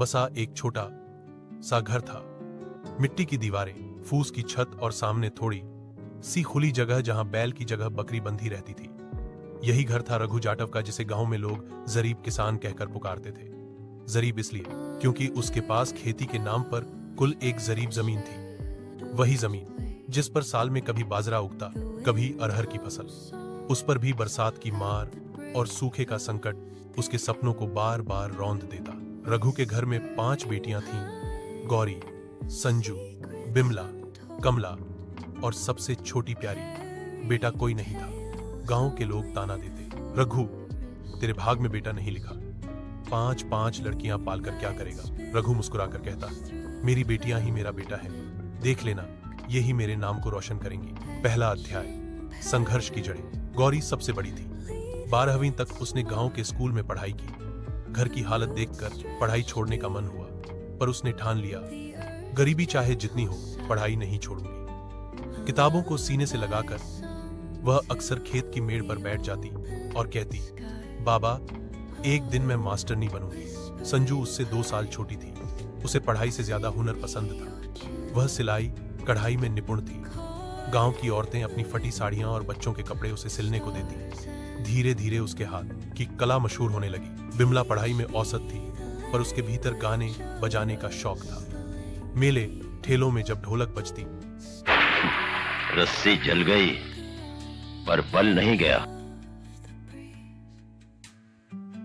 बसा एक छोटा सा घर था। मिट्टी की दीवारें, फूस की छत और सामने थोड़ी सी खुली जगह जहां बैल की जगह बकरी बंधी रहती थी। यही घर था रघु जाटव का, जिसे गांव में लोग जरीब किसान कहकर पुकारते थे। जरीब इसलिए क्योंकि उसके पास खेती के नाम पर कुल एक जरीब जमीन थी। वही जमीन जिस पर साल में कभी बाजरा उगता, कभी अरहर की फसल। उस पर भी बरसात की मार और सूखे का संकट उसके सपनों को बार बार रौंद देता। रघु के घर में 5 बेटियां थीं, गौरी, संजू, बिमला, कमला और सबसे छोटी प्यारी बेटा कोई नहीं था। गांव के लोग ताना देते, रघु तेरे भाग में बेटा नहीं लिखा, 5 लड़कियां पालकर क्या करेगा। रघु मुस्कुराकर कहता, मेरी बेटियां ही मेरा बेटा है, देख लेना यही मेरे नाम को रोशन करेंगी। पहला अध्याय, संघर्ष की जड़ें। गौरी सबसे बड़ी थी। 12वीं तक उसने गांव के स्कूल में पढ़ाई की। घर की हालत देखकर पढ़ाई छोड़ने का मन हुआ, पर उसने ठान लिया, गरीबी चाहे जितनी हो, पढ़ाई नहीं छोड़ूंगी। किताबों को सीने से लगाकर वह अक्सर खेत की मेड़ पर बैठ जाती और कहती, बाबा एक दिन मैं मास्टरनी बनूंगी। संजू उससे 2 साल छोटी थी। उसे पढ़ाई से ज्यादा हुनर पसंद था। वह सिलाई कढ़ाई में निपुण थी। गांव की औरतें अपनी फटी साड़ियां और बच्चों के कपड़े उसे सिलने को देती। धीरे धीरे उसके हाथ की कला मशहूर होने लगी। बिमला पढ़ाई में औसत थी, पर उसके भीतर गाने बजाने का शौक था। मेले ठेलों में जब ढोलक बजती, रस्सी जल गई पर बल नहीं गया।